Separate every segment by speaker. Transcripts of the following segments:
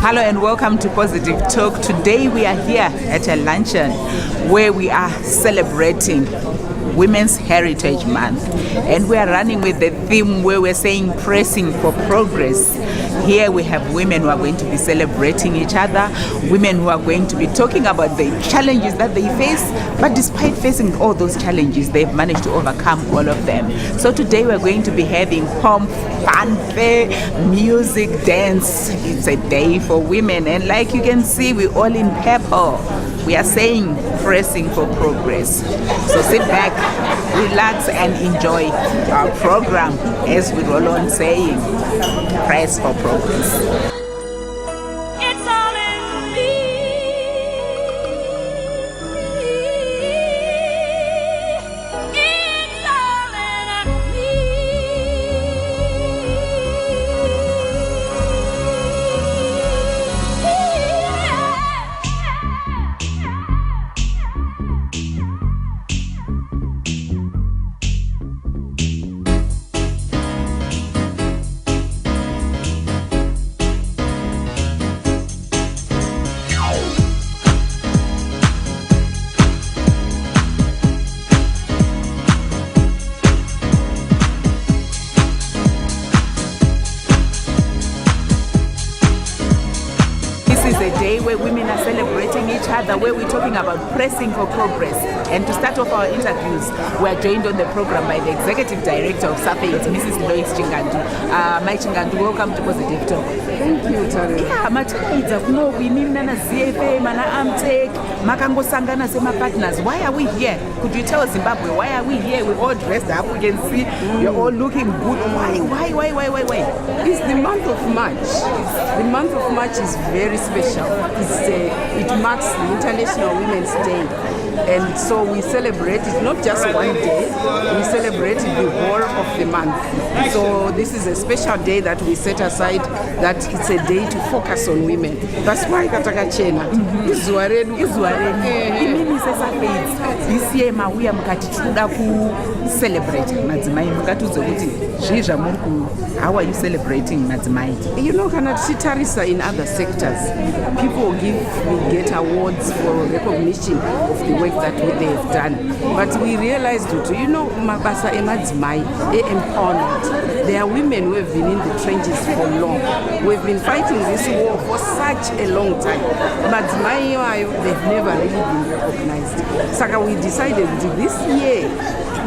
Speaker 1: Hello and welcome to Positive Talk. Today we are here at a luncheon where we are celebrating Women's Heritage Month, and we are running with the theme where we're saying pressing for progress. Here we have women who are going to be celebrating each other, women who are going to be talking about the challenges that they face, but despite facing all those challenges, they've managed to overcome all of them. So today we're going to be having pomp, fanfare, music, dance. It's a day for women, and like you can see, we're all in purple. We are saying pressing for progress. So sit back, relax, and enjoy our program as we roll on saying press for progress. Where women are celebrating each other, where we're talking about pressing for progress. And to start off our interviews, we are joined on the program by the Executive Director of SAPEIT, Mrs. Lois Chingandu. My Chingandu, welcome to Positive Talk.
Speaker 2: Thank you, Tari.
Speaker 1: Yeah, matakidza kuno winina na ZFA, mana Amtech, makango sangana sema partners. Why are we here? Could you tell Zimbabwe, why are we here? We're all dressed up, we can see you're all looking good. Why?
Speaker 2: It's the month of March. The month of March is very special. It marks the International Women's Day, and so we celebrate it not just one day, we celebrate the whole of the month. So this is a special day that we set aside, that it's a day to focus on women. That's why katakachena izuwa redu
Speaker 1: imini SAPEIT this year mauya mukati tinoda ku celebrate madzimai, mukatudze kuti zvizva muri ku, how are you celebrating madzimai?
Speaker 2: You know, kana tichitarisa in other sectors, people will get awards for recognition of the work that they have done, but we realized that, you know, mabasa emadzimai empowerment, there are women who have been in the trenches for long. We've been fighting this war for such a long time. Madzimai they've never really been recognized. So we decided that this year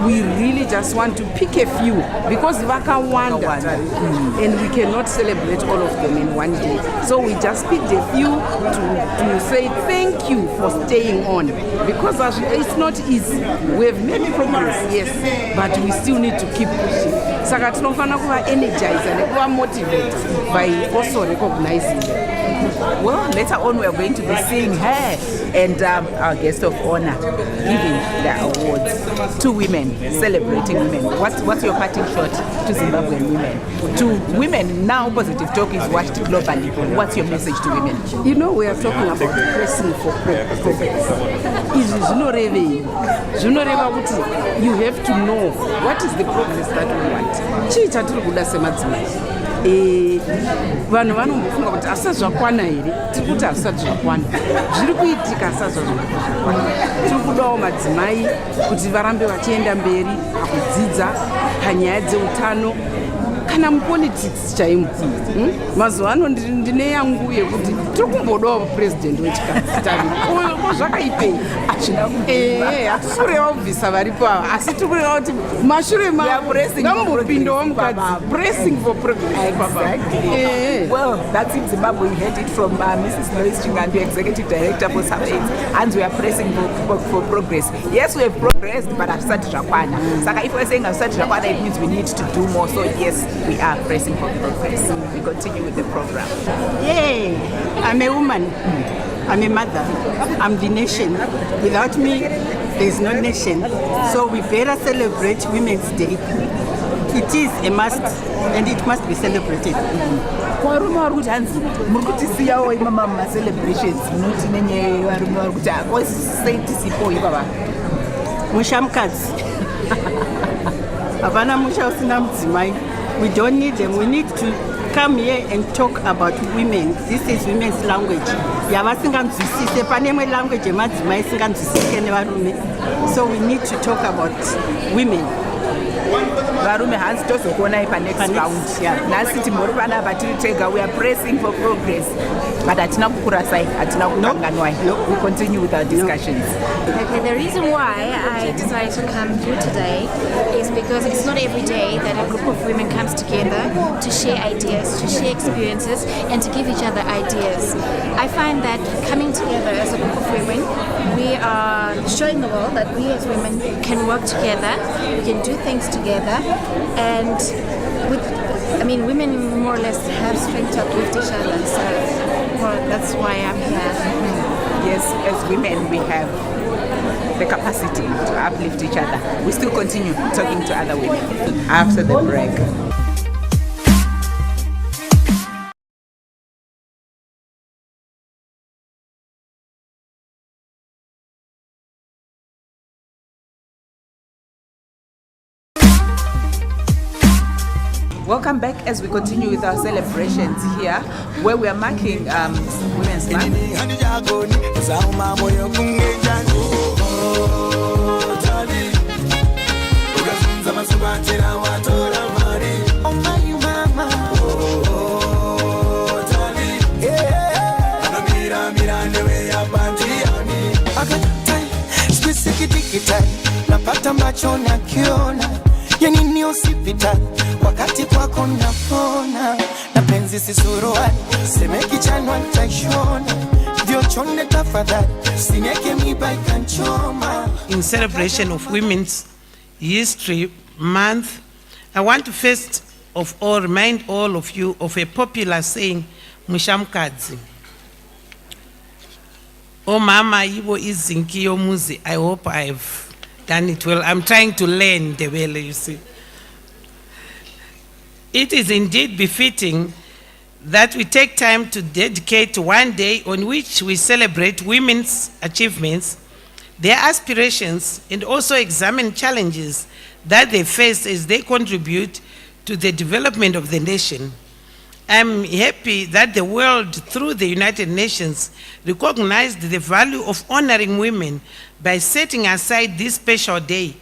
Speaker 2: we really just want to pick a few, because Vaka wonder and we cannot celebrate all of them in one day. So we just picked a few to say thank you for staying on, because it's not easy. We've made progress, yes, but we still need to keep pushing. Saka tinofana kuva energized and kuva motivated by also recognizing them.
Speaker 1: Well, later on we are going to be seeing her and our guest of honor giving the awards to women, celebrating women. What's your parting shot to Zimbabwean women? To women now, Positive Talk is watched globally. What's your message to women?
Speaker 2: You know, we are talking about pressing for progress. You have to know what is the progress that we want. Chii kuda semadzimai. Vanhu vanombofunga kuti asati zvakwana here, tiri kuti asati zvakwana, zviri kuitika asati zvakwana. Tiri kudawo madzimai kuti varambe vachienda mberi pakudzidza, panyaya dzeutano, kana mupolitics chaimo. Mazuva ano ndine yangu yekuti tiri kumbodawo president wechikadzi tari. Zvakaipei? Hatisure vabvisa varipo ava, asi tiri kureva kuti mashure ngambopindawo mukadzi. Pressing for progress.
Speaker 1: Exactly. Well, that's in Zimbabwe. We heard it from Mrs. Lois Chingandu, Executive Director for SAPEIT, and we are pressing for progress. Yes, we have progressed, but asati zvakwana. Saka if we're saying asati zvakwana, it means we need to do more. So yes, we are pressing for progress. We continue with the program.
Speaker 3: Yay! I'm a woman. I'm a mother. I'm the nation. Without me, there's no nation. So we better celebrate Women's Day. It is a must, and it must be celebrated.
Speaker 1: Varume vari kuti hanzi muri kutisiyawo imama celebrations munoti nenye varume vari kuti akosei tisipo ipapa
Speaker 3: musha mukadzi hapana musha usina mudzimai. We don't need them. We need to come here and talk about women. This is women's language. Yavasinganzwisise panemwe language emadzimai isinganzwisike nevarume. So we need to talk about women.
Speaker 1: Varume hansi tozokuonai next round. Nhasi timhori vana vatiri tega. We are pressing for progress. But hatina kukurasai, hatina kukanganwai. We continue with our discussions.
Speaker 4: Okay, the reason why I decided to come here today is because it's not every day that a group of women comes together to share ideas, to share experiences, and to give each other ideas. I find that coming together as a group of women, we are showing the world that we as women can work together, we can do things together, and women more or less have strength to uplift each other. So that's why I'm here.
Speaker 1: Yes, as women we have the capacity to uplift each other. We still continue talking to other women after the break. Welcome back as we continue with our celebrations here, where we are marking Women's Month.
Speaker 5: Yanini usipita wakati kwako napona na penzi sisuruani semeki chanwa nitaishona vyochone tafadhali sinyeke miba ikanchoma.
Speaker 6: In celebration of Women's History Month, I want to first of all remind all of you of a popular saying, Mushamkadzi. Oh mama ibo izinki yomuzi. I hope I've done it well. I'm trying to learn the way, you see. It is indeed befitting that we take time to dedicate one day on which we celebrate women's achievements, their aspirations, and also examine challenges that they face as they contribute to the development of the nation. I'm happy that the world, through the United Nations, recognized the value of honoring women by setting aside this special day,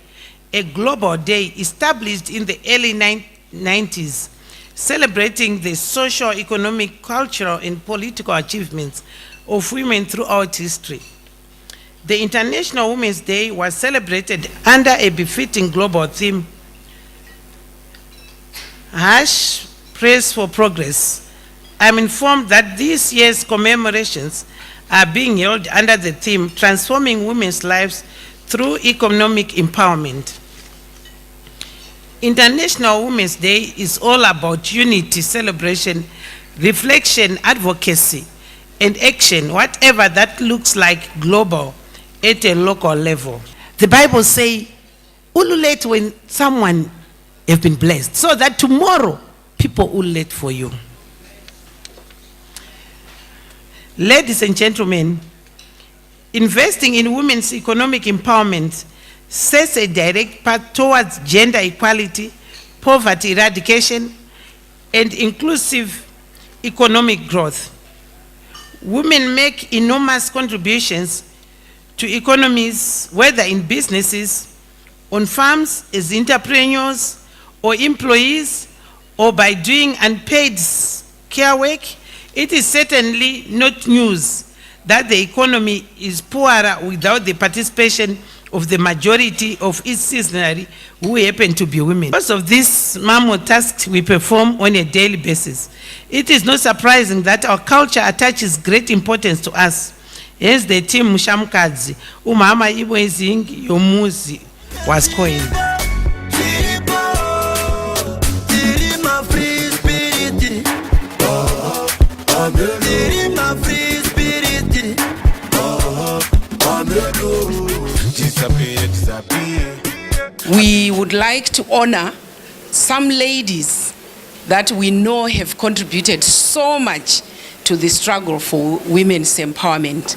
Speaker 6: a global day established in the early 90s, celebrating the social, economic, cultural, and political achievements of women throughout history. The International Women's Day was celebrated under a befitting global theme, Press for Progress. I'm informed that this year's commemorations are being held under the theme Transforming Women's Lives Through Economic Empowerment. International Women's Day is all about unity, celebration, reflection, advocacy, and action, whatever that looks like global at a local level. The Bible says, ululate when someone have been blessed, so that tomorrow people ululate for you. Ladies and gentlemen, investing in women's economic empowerment sets a direct path towards gender equality, poverty eradication, and inclusive economic growth. Women make enormous contributions to economies, whether in businesses, on farms as entrepreneurs or employees, or by doing unpaid care work. It is certainly not news that the economy is poorer without the participation of the majority of its citizenry who happen to be women. Because of this mammoth tasks we perform on a daily basis, it is not surprising that our culture attaches great importance to us. Hence the team Mushamkadzi, umama iwezingi yomuzi, was coined.
Speaker 2: We would like to honor some ladies that we know have contributed so much to the struggle for women's empowerment,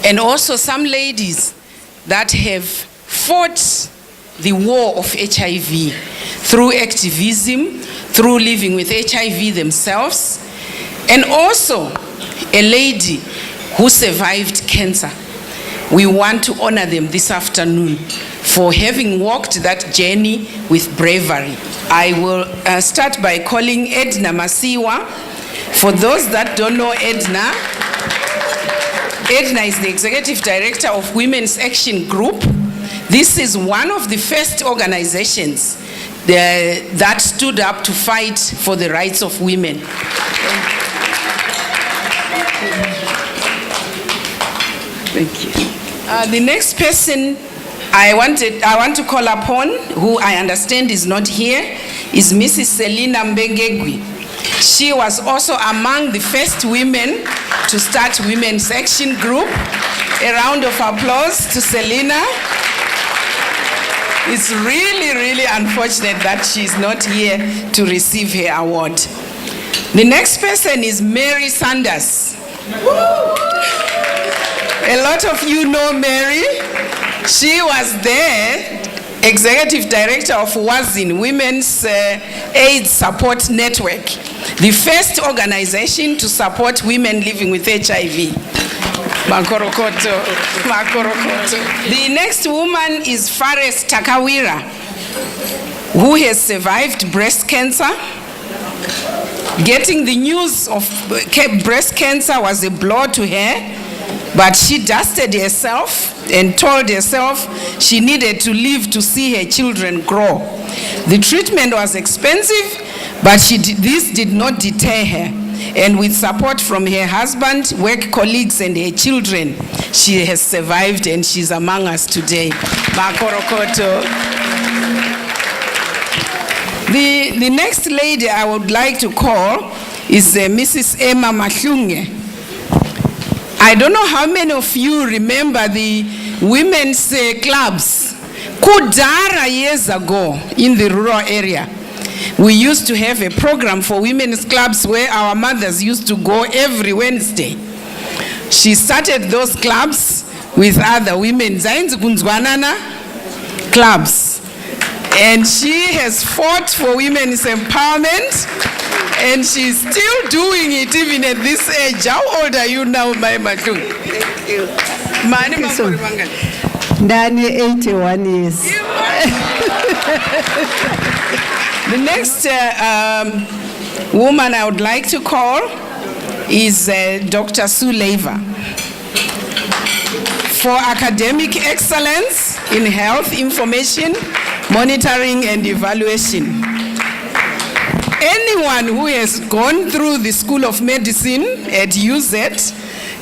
Speaker 2: and also some ladies that have fought the war of HIV through activism, through living with HIV themselves, and also a lady who survived cancer. We want to honor them this afternoon for having walked that journey with bravery. I will start by calling Edna Masiwa. For those that don't know Edna, Edna is the Executive Director of Women's Action Group. This is one of the first organizations that stood up to fight for the rights of women. Thank you. The next person I want to call upon, who I understand is not here, is Mrs. Selina Mbengegwi. She was also among the first women to start Women's Action Group. A round of applause to Selina. It's really, really unfortunate that she's not here to receive her award. The next person is Mary Sanders. A lot of you know Mary. She was there, Executive Director of WAZIN, Women's AIDS Support Network, the first organization to support women living with HIV. Makorokoto, Makorokoto. The next woman is Fares Takawira, who has survived breast cancer. Getting the news of breast cancer was a blow to her, but she dusted herself and told herself she needed to live to see her children grow. The treatment was expensive, but this did not deter her. And with support from her husband, work colleagues, and her children, she has survived and she's among us today. Makorokoto. The next lady I would like to call is Mrs. Emma Mahlunge. I don't know how many of you remember the women's clubs. Kudara years ago in the rural area, we used to have a program for women's clubs where our mothers used to go every Wednesday. She started those clubs with other women, Zainz Kunzwanana clubs. And she has fought for women's empowerment, and she's still doing it even at this age. How old are you now, my Matu? Thank you.
Speaker 3: Ndani 81 years.
Speaker 2: The next woman I would like to call is Dr. Sue Lever. For academic excellence in health information, monitoring and evaluation. Anyone who has gone through the School of Medicine at UZ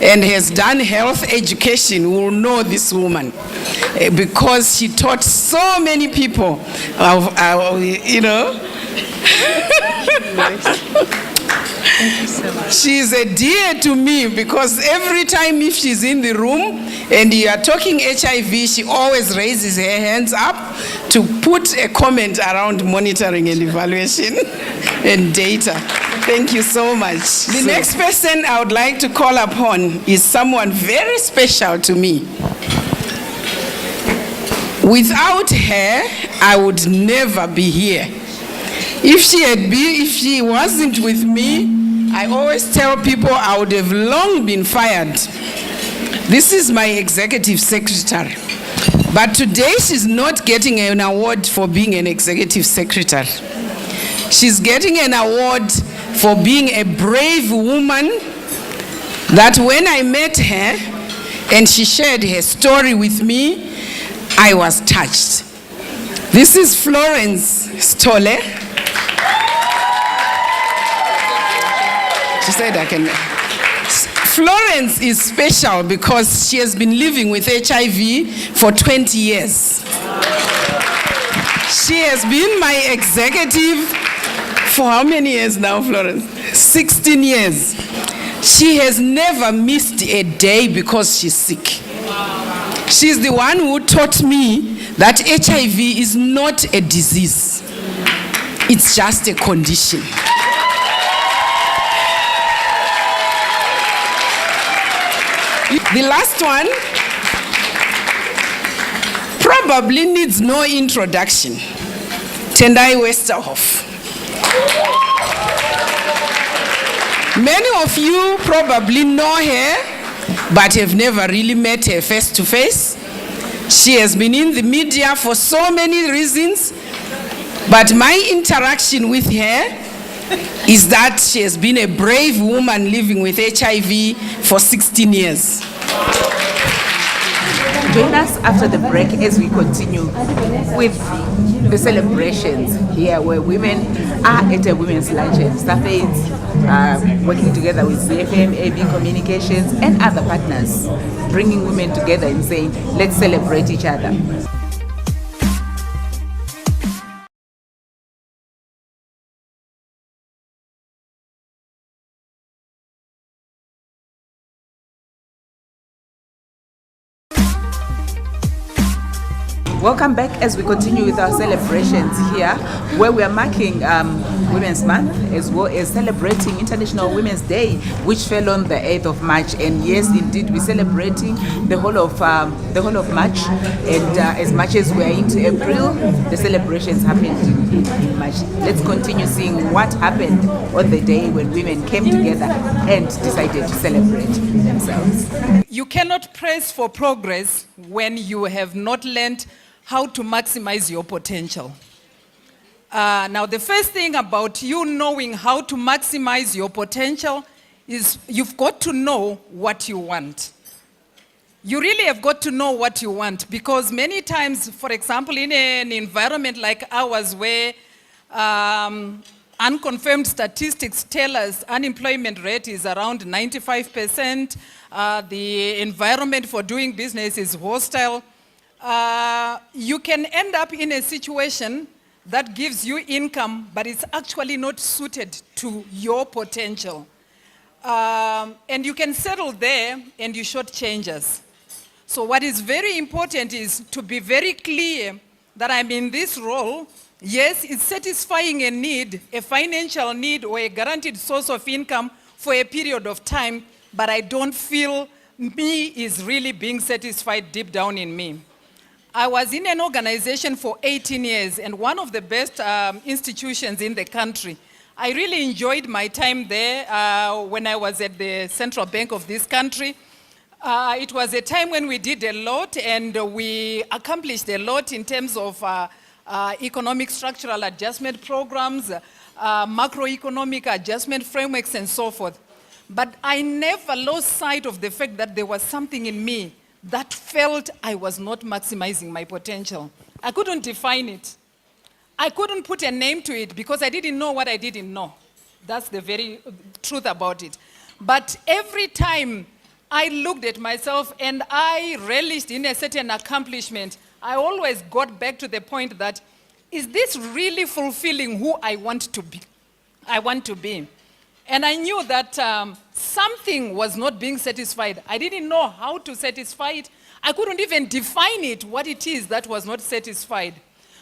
Speaker 2: and has done health education will know this woman because she taught so many people, you know.
Speaker 3: Thank you so much.
Speaker 2: She's a dear to me because every time if she's in the room and you are talking HIV, she always raises her hands up to put a comment around monitoring and evaluation and data. Thank you so much. The next person I would like to call upon is someone very special to me. Without her, I would never be here. If she wasn't with me, I always tell people I would have long been fired. This is my executive secretary. But today she's not getting an award for being an executive secretary. She's getting an award for being a brave woman that when I met her and she shared her story with me, I was touched. This is Florence Stole. She said I can. Florence is special because she has been living with HIV for 20 years. She has been my executive for how many years now, Florence? 16 years. She has never missed a day because she's sick. She's the one who taught me that HIV is not a disease. It's just a condition. The last one, probably needs no introduction. Tendai Westerhoff. Many of you probably know her, but have never really met her face to face. She has been in the media for so many reasons, but my interaction with her is that she has been a brave woman living with HIV for 16 years.
Speaker 1: Join us after the break as we continue with the celebrations here where women are at a women's luncheon. Staff aides working together with CFM, AB Communications and other partners, bringing women together and saying, let's celebrate each other. Welcome back as we continue with our celebrations here, where we are marking Women's Month as well as celebrating International Women's Day, which fell on the 8th of March. And yes, indeed, we're celebrating the whole of March. And as much as we are into April, the celebrations happened in March. Let's continue seeing what happened on the day when women came together and decided to celebrate themselves.
Speaker 7: You cannot press for progress when you have not learned how to maximize your potential. Now, the first thing about you knowing how to maximize your potential is you've got to know what you want. You really have got to know what you want, because many times, for example, in an environment like ours where unconfirmed statistics tell us unemployment rate is around 95%, the environment for doing business is hostile, you can end up in a situation that gives you income, but it's actually not suited to your potential. And you can settle there and you shortchange us. So what is very important is to be very clear that I'm in this role. Yes, it's satisfying a need, a financial need or a guaranteed source of income for a period of time, but I don't feel me is really being satisfied deep down in me. I was in an organization for 18 years, and one of the best institutions in the country. I really enjoyed my time there when I was at the central bank of this country. It was a time when we did a lot, and we accomplished a lot in terms of economic structural adjustment programs, macroeconomic adjustment frameworks, and so forth. But I never lost sight of the fact that there was something in me that felt I was not maximizing my potential. I couldn't define it. I couldn't put a name to it because I didn't know what I didn't know. That's the very truth about it. But every time I looked at myself and I relished in a certain accomplishment, I always got back to the point that, is this really fulfilling who I want to be? And I knew that something was not being satisfied. I didn't know how to satisfy it. I couldn't even define it, what it is that was not satisfied.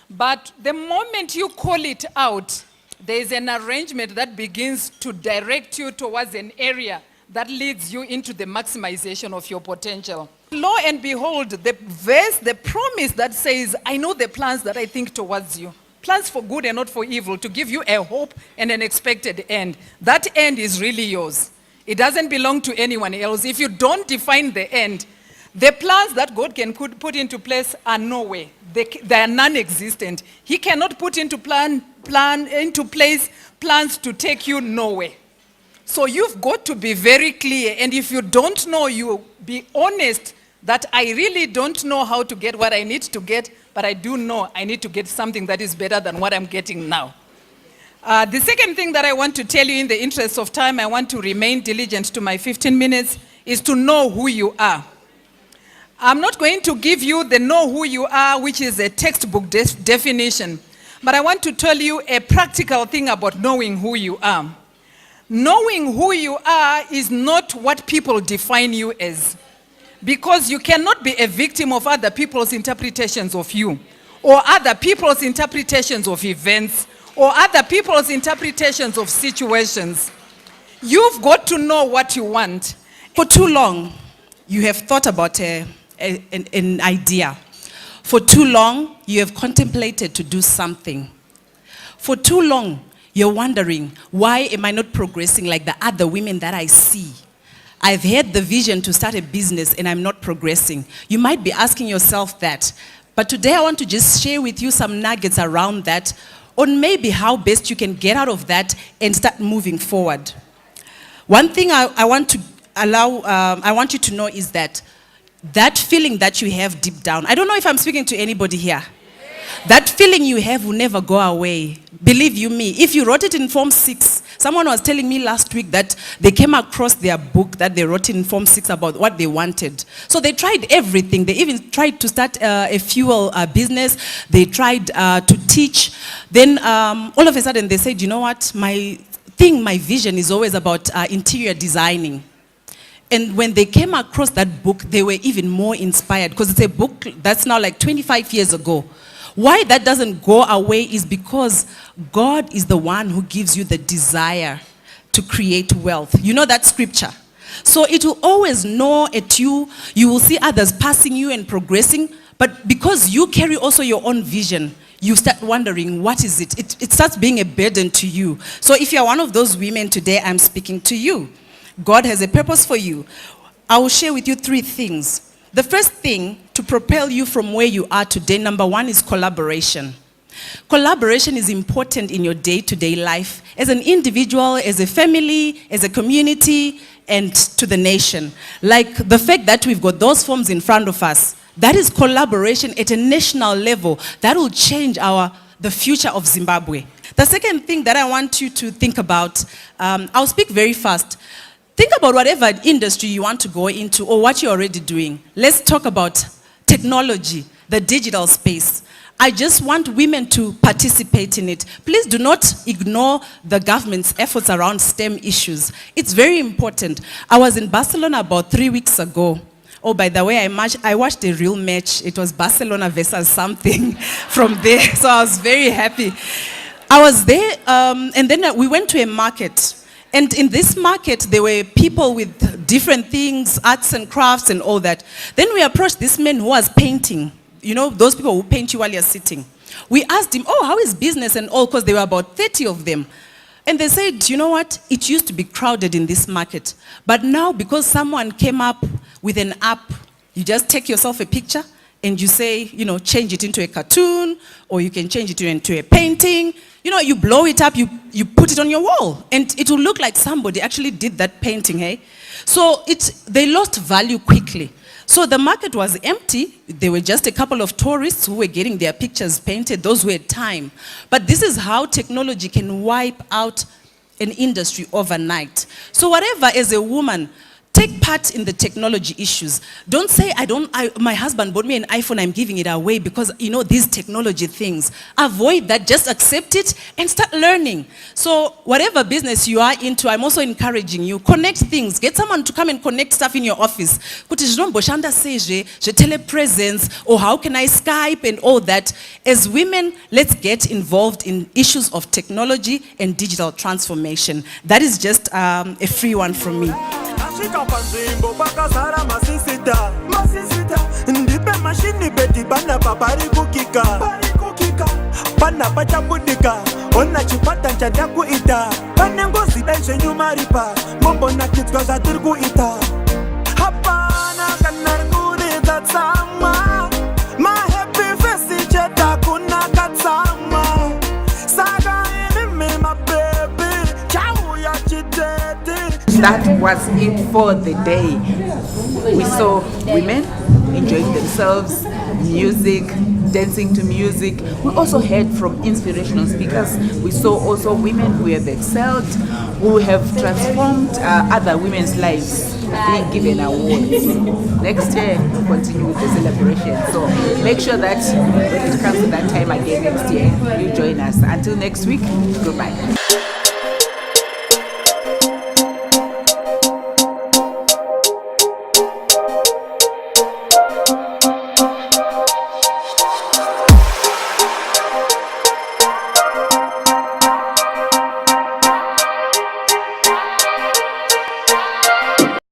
Speaker 7: But the moment you call it out, there is an arrangement that begins to direct you towards an area that leads you into the maximization of your potential. Lo and behold, the verse, the promise that says, I know the plans that I think towards you. Plans for good and not for evil, to give you a hope and an expected end. That end is really yours. It doesn't belong to anyone else. If you don't define the end, the plans that God can put into place are nowhere. They are non-existent. He cannot put into place plans to take you nowhere. So you've got to be very clear, and if you don't know, you be honest that I really don't know how to get what I need to get, but I do know I need to get something that is better than what I'm getting now. The second thing that I want to tell you in the interest of time, I want to remain diligent to my 15 minutes, is to know who you are. I'm not going to give you the know who you are, which is a textbook definition, but I want to tell you a practical thing about knowing who you are. Knowing who you are is not what people define you as. Because you cannot be a victim of other people's interpretations of you, or other people's interpretations of events, or other people's interpretations of situations. You've got to know what you want.
Speaker 2: For too long, you have thought about an idea.
Speaker 8: For too long, you have contemplated to do something. For too long, you're wondering, why am I not progressing like the other women that I see? I've had the vision to start a business and I'm not progressing. You might be asking yourself that. But today I want to just share with you some nuggets around that, on maybe how best you can get out of that and start moving forward. One thing I want you to know is that feeling that you have deep down, I don't know if I'm speaking to anybody here. That feeling you have will never go away. Believe you me, if you wrote it in Form 6, someone was telling me last week that they came across their book that they wrote in Form 6 about what they wanted. So they tried everything. They even tried to start a fuel business. They tried to teach. Then all of a sudden they said, you know what, my vision is always about interior designing. And when they came across that book, they were even more inspired, because it's a book that's now like 25 years ago. Why that doesn't go away is because God is the one who gives you the desire to create wealth. You know that scripture? So it will always gnaw at you. You will see others passing you and progressing. But because you carry also your own vision, you start wondering, what is it? It starts being a burden to you. So if you're one of those women today, I'm speaking to you. God has a purpose for you. I will share with you 3 things. The first thing to propel you from where you are today, number 1, is collaboration. Collaboration is important in your day-to-day life, as an individual, as a family, as a community, and to the nation. Like the fact that we've got those forms in front of us, that is collaboration at a national level. That will change the future of Zimbabwe. The second thing that I want you to think about, I'll speak very fast. Think about whatever industry you want to go into or what you're already doing. Let's talk about technology, the digital space. I just want women to participate in it. Please do not ignore the government's efforts around STEM issues. It's very important. I was in Barcelona about 3 weeks ago. Oh, by the way, I watched a real match. It was Barcelona versus something from there. So I was very happy. I was there, and then we went to a market. And in this market, there were people with different things, arts and crafts and all that. Then we approached this man who was painting. You know, those people who paint you while you're sitting. We asked him, oh, how is business and all? Because there were about 30 of them. And they said, you know what? It used to be crowded in this market. But now, because someone came up with an app, you just take yourself a picture and you say, you know, change it into a cartoon, or you can change it into a painting. You know, you blow it up, you put it on your wall, and it will look like somebody actually did that painting, hey? So they lost value quickly. So the market was empty. There were just a couple of tourists who were getting their pictures painted. Those who had time. But this is how technology can wipe out an industry overnight. So whatever, as a woman, take part in the technology issues. Don't say, my husband bought me an iPhone, I'm giving it away because, you know, these technology things. Avoid that, just accept it and start learning. So whatever business you are into, I'm also encouraging you, connect things. Get someone to come and connect stuff in your office. Telepresence, or how can I Skype and all that. As women, let's get involved in issues of technology and digital transformation. That is just a free one from me.
Speaker 9: Shika panzimbo pakazara masisita ndipe mashini beti bana papari kukika bana pachabudika ona chipata nchanda kuita bane ngozi daishe nyumaripa mombo na kitwa za turi kuita hapana kanarguri tatsama my happy face cheta kuna katsama saga inime my baby chau ya chitete.
Speaker 1: That was it for the day. We saw women enjoying themselves, music, dancing to music. We also heard from inspirational speakers. We saw also women who have excelled, who have transformed other women's lives, being given awards. Next year, we'll continue with the celebration. So make sure that when it comes to that time again next year, you join us. Until next week, goodbye.